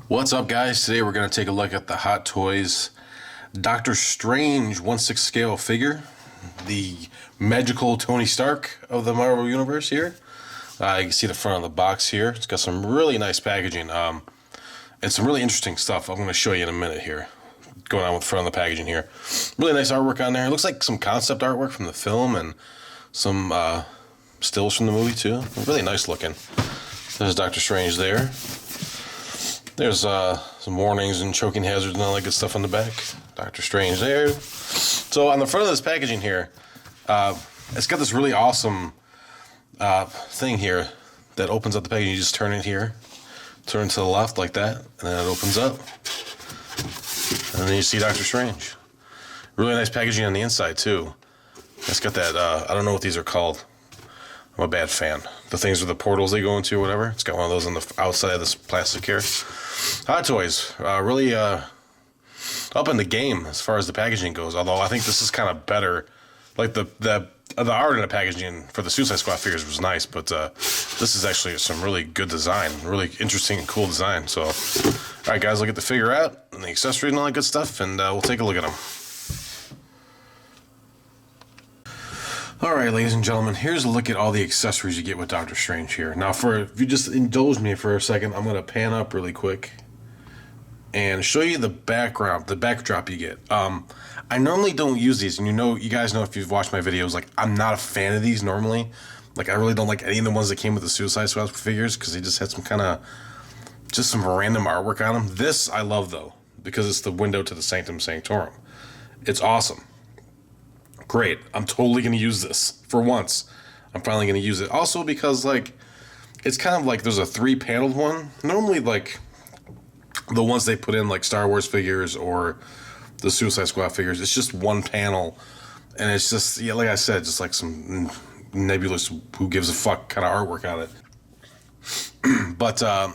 What's up, guys? Today we're going to take a look at the Hot Toys Doctor Strange 1/6 scale figure, the magical Tony Stark of the Marvel Universe here. You can see the front of the box here. It's got some really nice packaging and some really interesting stuff I'm going to show you in a minute here. Going on with the front of the packaging here. Really nice artwork on there. It looks like some concept artwork from the film and some stills from the movie too. Really nice looking. There's Doctor Strange there. There's some warnings and choking hazards and all that good stuff on the back. Doctor Strange there. So on the front of this packaging here, it's got this really awesome thing here that opens up the packaging. You just turn it here, turn to the left like that, and then it opens up. And then you see Doctor Strange. Really nice packaging on the inside too. It's got that, I don't know what these are called. I'm a bad fan. The things with the portals they go into or whatever. It's got one of those on the outside of this plastic here. Hot Toys, really up in the game as far as the packaging goes. Although I think this is kind of better. Like the art in the packaging for the Suicide Squad figures was nice, but this is actually some really good design, really interesting and cool design. So, all right, guys, look at the figure out and the accessories and all that good stuff, and we'll take a look at them. Alright, ladies and gentlemen, here's a look at all the accessories you get with Doctor Strange here. Now, if you just indulge me for a second, I'm going to pan up really quick and show you the backdrop you get. I normally don't use these, and you guys know if you've watched my videos, like, I'm not a fan of these normally. Like, I really don't like any of the ones that came with the Suicide Squad figures, because they just had some random artwork on them. This I love, though, because it's the window to the Sanctum Sanctorum. It's awesome. Great. I'm totally going to use this. For once, I'm finally going to use it. Also because, like, it's kind of like there's a 3-paneled one. Normally, like, the ones they put in, like, Star Wars figures or the Suicide Squad figures, it's just one panel. And it's just, yeah, like I said, just like some nebulous who gives a fuck kind of artwork on it. But, I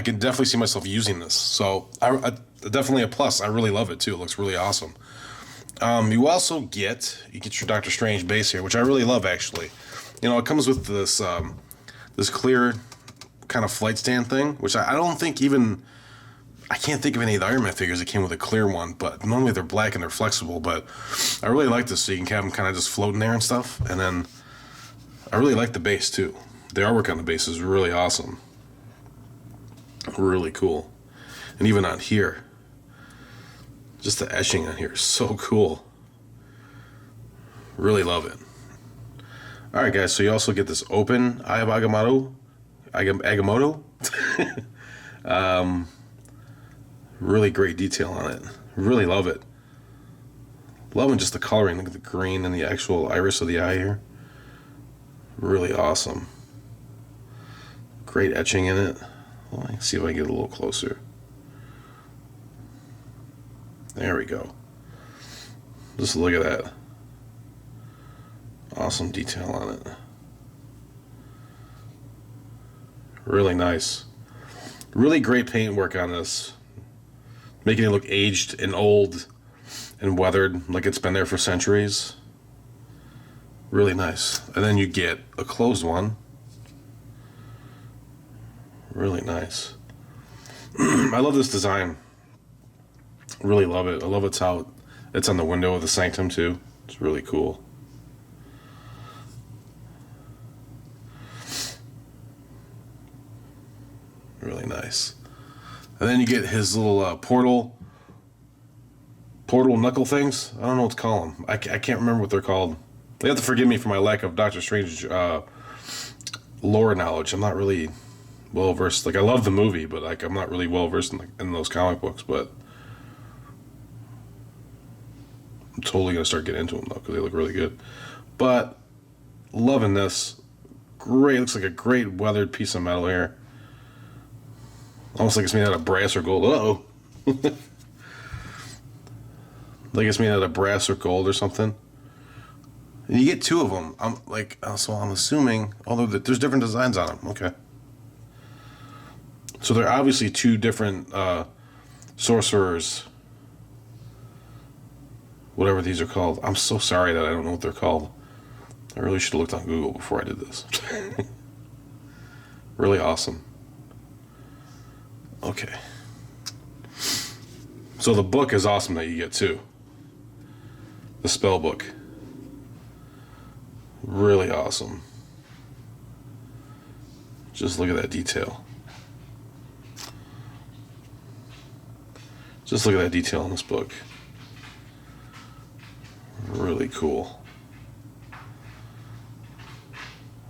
can definitely see myself using this. So, definitely a plus. I really love it, too. It looks really awesome. You also get your Doctor Strange base here, which I really love, actually. It comes with this this clear kind of flight stand thing, which I don't think I can't think of any of the Iron Man figures that came with a clear one, but normally they're black and they're flexible, but I really like this, so you can have them kind of just floating there and stuff, and then I really like the base, too. The artwork on the base is really awesome. Really cool. And even on here. Just the etching on here is so cool. Really love it. Alright, guys, so you also get this open Eye of Agamotto. Really great detail on it. Really love it. Loving just the coloring. Look at the green and the actual iris of the eye here. Really awesome. Great etching in it. Well, let's see if I can get a little closer. There we go. Just look at that. Awesome detail on it. Really nice. Really great paint work on this. Making it look aged and old and weathered, like it's been there for centuries. Really nice. And then you get a closed one. Really nice. I love this design. Really love it. I love it's how it's on the window of the Sanctum too. It's really cool. Really nice. And then you get his little portal knuckle things. I don't know what to call them. I can't remember what they're called. You have to forgive me for my lack of Doctor Strange lore knowledge. I'm not really well versed. Like, I love the movie, but like I'm not really well versed in those comic books. But I'm totally going to start getting into them, though, because they look really good. But, loving this. Great. Looks like a great weathered piece of metal here. Almost like it's made out of brass or gold. Uh-oh. Like it's made out of brass or gold or something. And you get two of them. So I'm assuming, although there's different designs on them. Okay. So they're obviously two different sorcerers. Whatever these are called. I'm so sorry that I don't know what they're called. I really should have looked on Google before I did this. Really awesome. Okay. So the book is awesome that you get too. The spell book. Really awesome. Just look at that detail. Just look at that detail in this book. Really cool.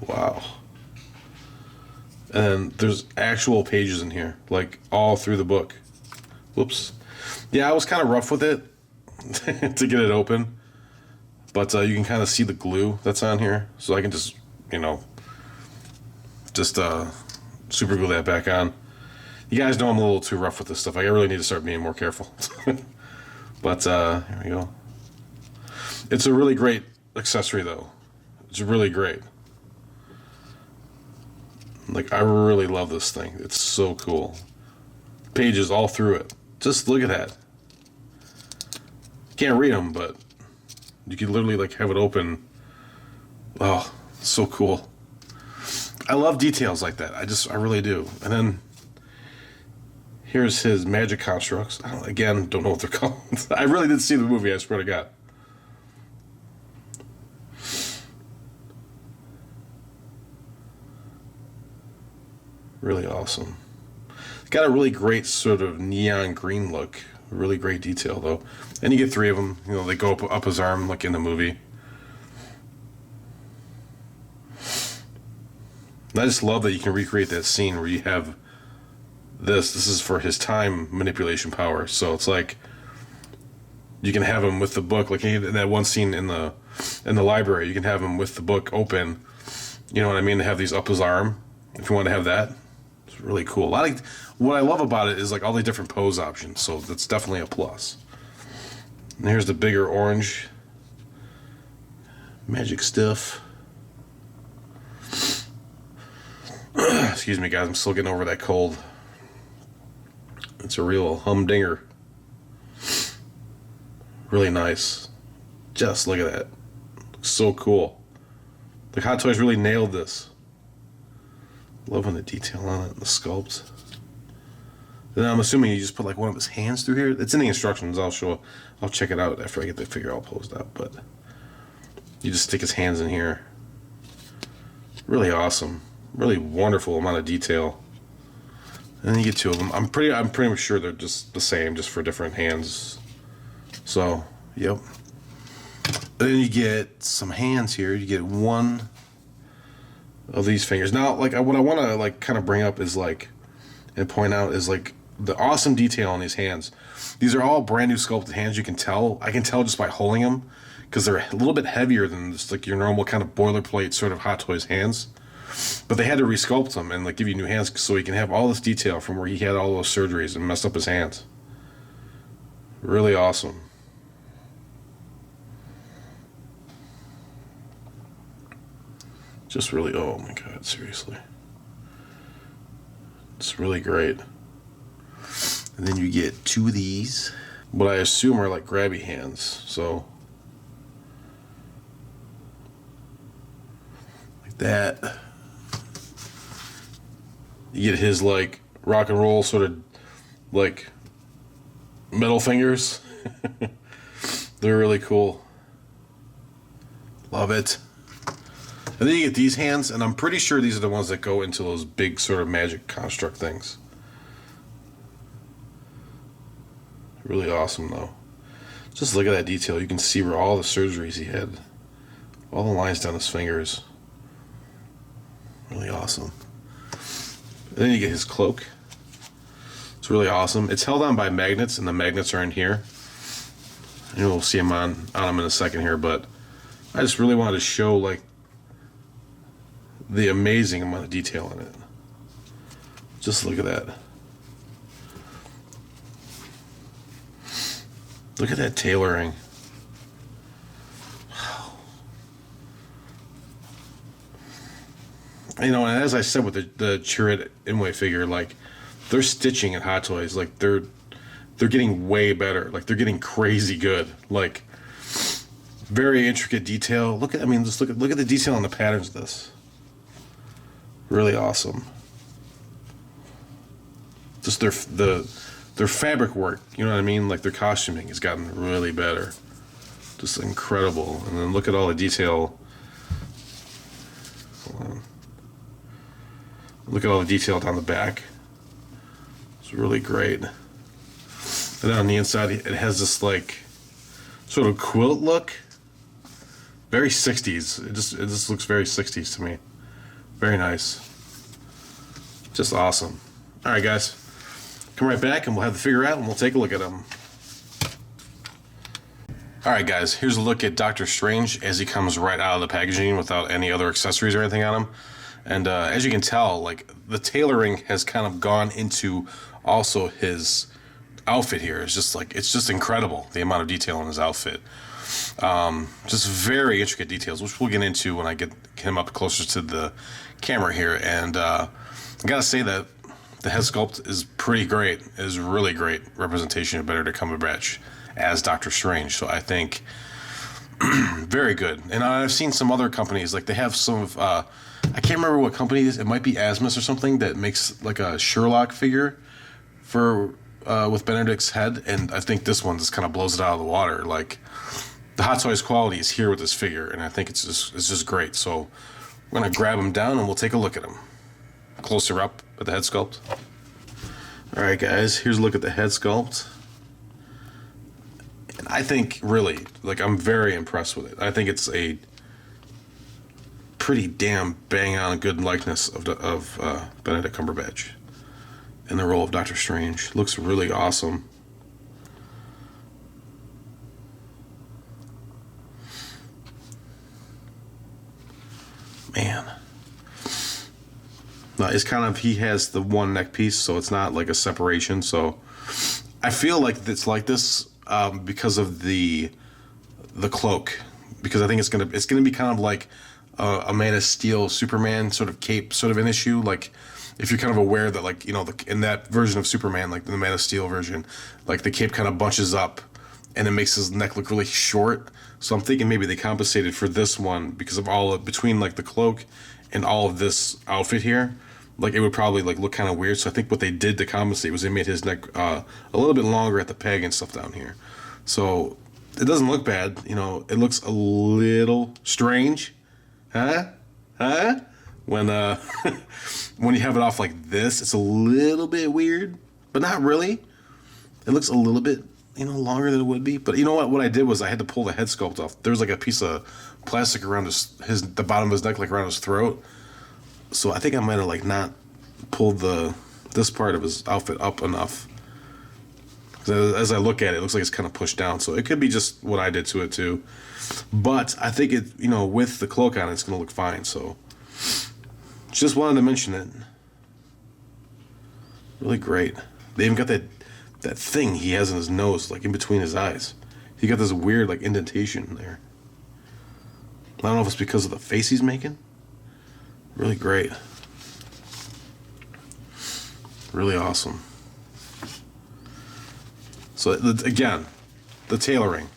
Wow. And then there's actual pages in here, like all through the book. Whoops. Yeah, I was kind of rough with it to get it open. But you can kind of see the glue that's on here. So I can just, super glue that back on. You guys know I'm a little too rough with this stuff. I really need to start being more careful. But here we go. It's a really great accessory, though. It's really great. Like, I really love this thing. It's so cool. Pages all through it. Just look at that. Can't read them, but you can literally, like, have it open. Oh, so cool. I love details like that. I really do. And then here's his magic constructs. Again, don't know what they're called. I really did see the movie, I swear to God. Really awesome. It's got a really great sort of neon green look. Really great detail, though. And you get 3 of them. They go up his arm like in the movie. And I just love that you can recreate that scene where you have this. This is for his time manipulation power. So it's like you can have him with the book, like in that one scene in the library. You can have him with the book open. You know what I mean? To have these up his arm. If you want to have that, it's really cool. What I love about it is like all the different pose options. So that's definitely a plus. And here's the bigger orange magic stuff. Excuse me, guys. I'm still getting over that cold. It's a real humdinger. Really nice. Just look at that. Looks so cool. The Hot Toys really nailed this. Loving the detail on it, the sculpt. Then I'm assuming you just put like one of his hands through here. It's in the instructions. I'll check it out after I get the figure all posed up. But you just stick his hands in here. Really awesome. Really wonderful amount of detail. And then you get 2 of them. I'm pretty much sure they're just the same, just for different hands. So, yep. And then you get some hands here. You get 1 of these fingers. Now, like what I want to like kind of bring up is like and point out is like the awesome detail on these hands. These are all brand new sculpted hands. You can tell. I can tell just by holding them because they're a little bit heavier than just like your normal kind of boilerplate sort of Hot Toys hands. But they had to resculpt them and like give you new hands so he can have all this detail from where he had all those surgeries and messed up his hands. Really awesome. Just really, oh my God, seriously. It's really great. And then you get 2 of these, what I assume are like grabby hands. So, like that. You get his like rock and roll sort of like metal fingers. They're really cool. Love it. And then you get these hands, and I'm pretty sure these are the ones that go into those big sort of magic construct things. Really awesome, though. Just look at that detail. You can see where all the surgeries he had. All the lines down his fingers. Really awesome. And then you get his cloak. It's really awesome. It's held on by magnets, and the magnets are in here. And we'll see them on him in a second here, but I just really wanted to show, like, the amazing amount of detail in it. Just look at that. Look at that tailoring. You know, and as I said with the Chirrut Imwe figure, like, they're stitching at Hot Toys. Like, they're getting way better. Like, they're getting crazy good. Like, very intricate detail. Just look at the detail on the patterns of this. Really awesome. just their fabric work, you know what I mean? Like their costuming has gotten really better. Just incredible. And then look at all the detail. Hold on. Look at all the detail down the back. It's really great. And then on the inside, it has this like sort of quilt look. Very 60s. It just looks very 60s to me. Very nice. Just awesome. All right, guys. Come right back and we'll have the figure out and we'll take a look at them. All right, guys. Here's a look at Doctor Strange as he comes right out of the packaging without any other accessories or anything on him. And as you can tell, like the tailoring has kind of gone into also his outfit here. It's just incredible, the amount of detail in his outfit. Just very intricate details, which we'll get into when I get him up closer to the camera here. And I gotta say that the head sculpt is pretty great. It is really great representation of Benedict Cumberbatch as Doctor Strange. So I think very good. And I've seen some other companies, like they have some of I can't remember what company it is. It might be Asmus or something that makes like a Sherlock figure for with Benedict's head, and I think this one just kind of blows it out of the water. Like the Hot Toys quality is here with this figure, and I think it's just great. So we're gonna grab him down and we'll take a look at him closer up at the head sculpt. All right, guys, here's a look at the head sculpt. And I think really, like, I'm very impressed with it. I think it's a pretty damn bang on good likeness of Benedict Cumberbatch in the role of Doctor Strange. Looks really awesome. Man. No, it's kind of, he has the one neck piece, so it's not like a separation. So I feel like it's like this because of the cloak, because I think it's gonna be kind of like a Man of Steel Superman sort of cape sort of an issue. Like if you're kind of aware that, like, you know, in that version of Superman, like the Man of Steel version, like the cape kind of bunches up and it makes his neck look really short. So I'm thinking maybe they compensated for this one because of all of, between like the cloak and all of this outfit here, like it would probably like look kind of weird. So I think what they did to compensate was they made his neck a little bit longer at the peg and stuff down here. So it doesn't look bad, you know. It looks a little strange, huh? When when you have it off like this, it's a little bit weird, but not really. It looks a little bit, you know, longer than it would be. But you know what? What I did was I had to pull the head sculpt off. There was like a piece of plastic around the bottom of his neck, like around his throat. So I think I might have like not pulled this part of his outfit up enough. As I look at it, it looks like it's kind of pushed down. So it could be just what I did to it too. But I think it, you know, with the cloak on, it's going to look fine. So just wanted to mention it. Really great. They even got that thing he has in his nose, like in between his eyes. He got this weird like indentation there. I don't know if it's because of the face he's making. Really great. Really awesome. So again, the tailoring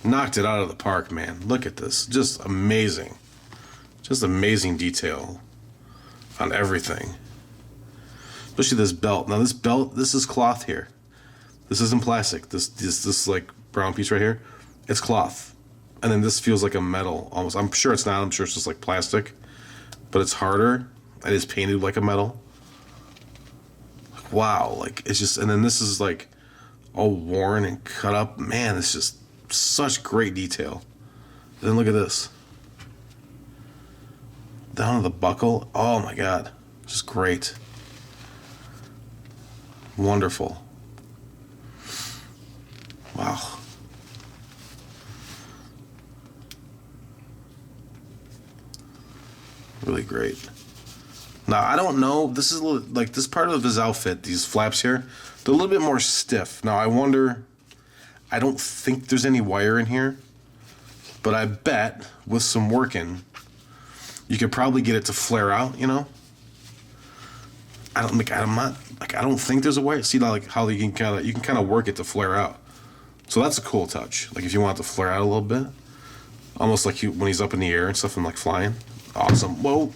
knocked it out of the park, man. Look at this. Just amazing. Just amazing detail on everything. Especially this belt. Now this belt, this is cloth here. This isn't plastic. This like brown piece right here, it's cloth. And then this feels like a metal almost. I'm sure it's not. I'm sure it's just like plastic, but it's harder. It is painted like a metal. Wow, like it's just. And then this is like all worn and cut up. Man, it's just such great detail. And then look at this. Down to the buckle. Oh my God, just great. Wonderful. Wow. Really great. Now, I don't know, this is like this part of his outfit, these flaps here, they're a little bit more stiff. Now, I wonder, I don't think there's any wire in here, but I bet with some working, you could probably get it to flare out, you know? I don't think there's a wire. See, like how you can kind of work it to flare out. So that's a cool touch. Like if you want it to flare out a little bit, almost like when he's up in the air and stuff and like flying. Awesome. Whoa.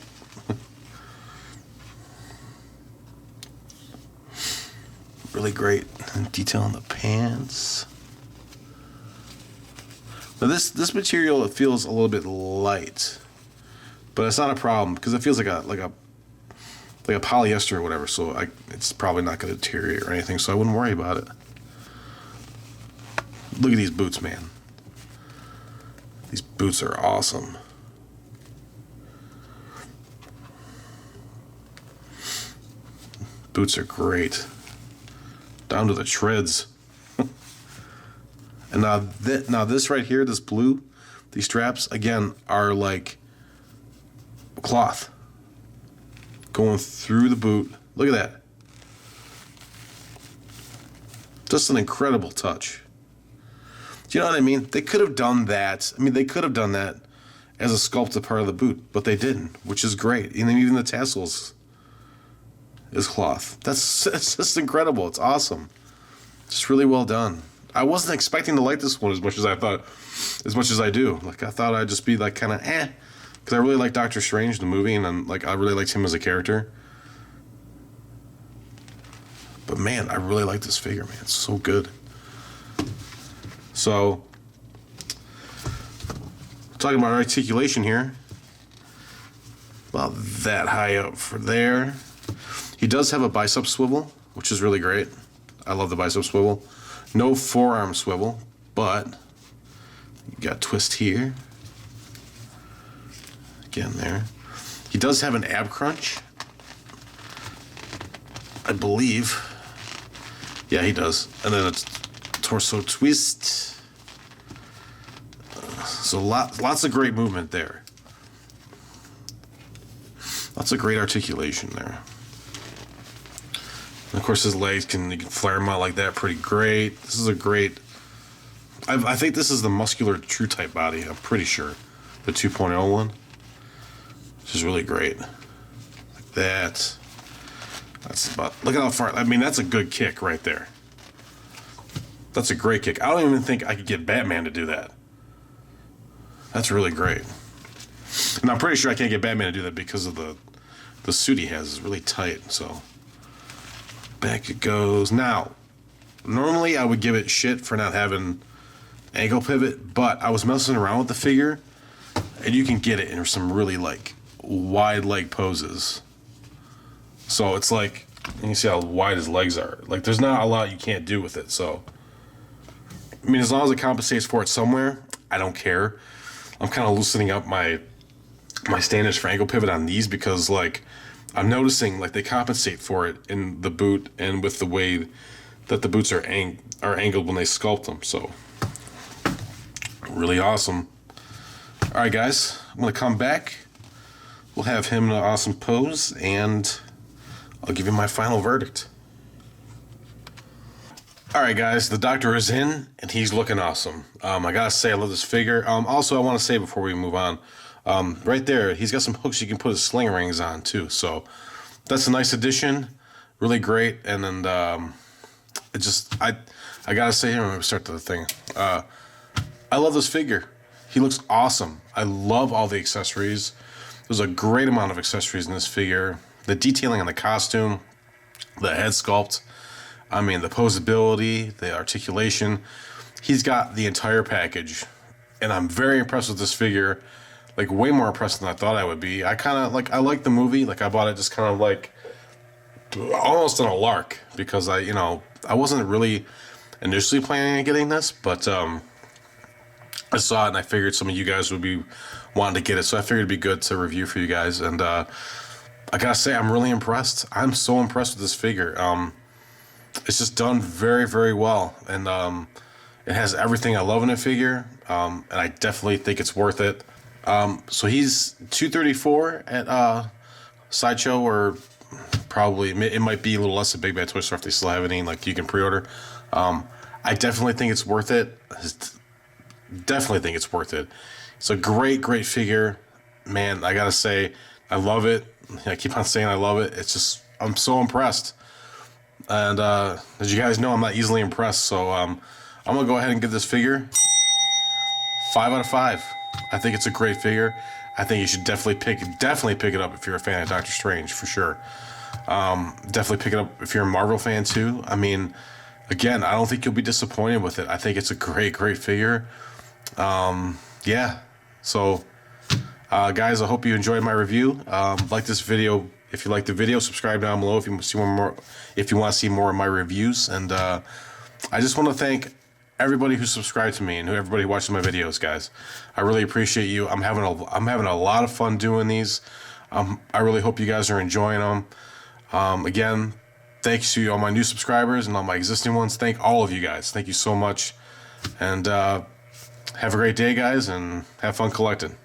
Really great detail on the pants. Now this material, it feels a little bit light, but it's not a problem because it feels like a polyester or whatever. So it's probably not going to deteriorate or anything. So I wouldn't worry about it. Look at these boots, man. These boots are awesome. Boots are great. Down to the treads. And now this right here, this blue, these straps, again, are like cloth. Going through the boot. Look at that. Just an incredible touch. Do you know what I mean? They could have done that. I mean, they could have done that as a sculpted part of the boot, but they didn't, which is great. And even the tassels is cloth. It's just incredible. It's awesome. Just really well done. I wasn't expecting to like this one as much as I thought, as much as I do. Like, I thought I'd just be like kind of because I really like Doctor Strange, the movie, and I really liked him as a character. But man, I really like this figure, man. It's so good. So, talking about articulation here. About that high up for there. He does have a bicep swivel, which is really great. I love the bicep swivel. No forearm swivel, but you got twist here. Again there. He does have an ab crunch, I believe. Yeah, he does. And then it's torso twist. So lots of great movement there. Lots of great articulation there. And of course, his legs you can flare them out like that pretty great. This is a great. I think this is the muscular true type body. I'm pretty sure, the 2.0 one, which is really great. Like that. That's about. Look at how far. I mean, that's a good kick right there. That's a great kick. I don't even think I could get Batman to do that. That's really great. And I'm pretty sure I can't get Batman to do that because of the suit he has is really tight. So back it goes. Now, normally I would give it shit for not having ankle pivot, but I was messing around with the figure, and you can get it in some really like wide leg poses. So it's like, you can see how wide his legs are. Like, there's not a lot you can't do with it. So, I mean, as long as it compensates for it somewhere, I don't care. I'm kind of loosening up my standards for ankle pivot on these because, like, I'm noticing like they compensate for it in the boot and with the way that the boots are angled when they sculpt them. So, really awesome. All right, guys, I'm gonna come back. We'll have him in an awesome pose, and I'll give you my final verdict. All right, guys, the doctor is in, and he's looking awesome. I gotta say, I love this figure. Also, I want to say before we move on, right there, he's got some hooks you can put his sling rings on too. So that's a nice addition, really great. And then I gotta say here when we start the thing, I love this figure. He looks awesome. I love all the accessories. There's a great amount of accessories in this figure. The detailing on the costume, the head sculpt, I mean, the posability, the articulation. He's got the entire package, and I'm very impressed with this figure. Like, way more impressed than I thought I would be. I like the movie. Like, I bought it just kind of like almost on a lark because I wasn't really initially planning on getting this, but I saw it and I figured some of you guys would be wanting to get it, so I figured it'd be good to review for you guys. And I gotta say, I'm really impressed. I'm so impressed with this figure. It's just done very, very well, and it has everything I love in a figure, and I definitely think it's worth it. So he's $234 at Sideshow, or probably it might be a little less at Big Bad Toy Store if they still have any, like you can pre-order. I definitely think it's worth it. Definitely think it's worth it. It's a great, great figure, man. I gotta say, I love it. I keep on saying I love it. It's just, I'm so impressed. And as you guys know, I'm not easily impressed, so I'm gonna go ahead and give this figure 5 out of 5. I think it's a great figure. I think you should definitely pick it up if you're a fan of Doctor Strange, for sure. Definitely pick it up if you're a Marvel fan too. I mean, again, I don't think you'll be disappointed with it. I think it's a great figure. Yeah. So, guys, I hope you enjoyed my review. Like this video. If you like the video, subscribe down below if you see more. If you want to see more of my reviews, and I just want to thank everybody who subscribed to me and everybody who watches my videos, guys. I really appreciate you. I'm having a lot of fun doing these. I really hope you guys are enjoying them. Again, thanks to all my new subscribers and all my existing ones. Thank all of you guys. Thank you so much, and have a great day, guys, and have fun collecting.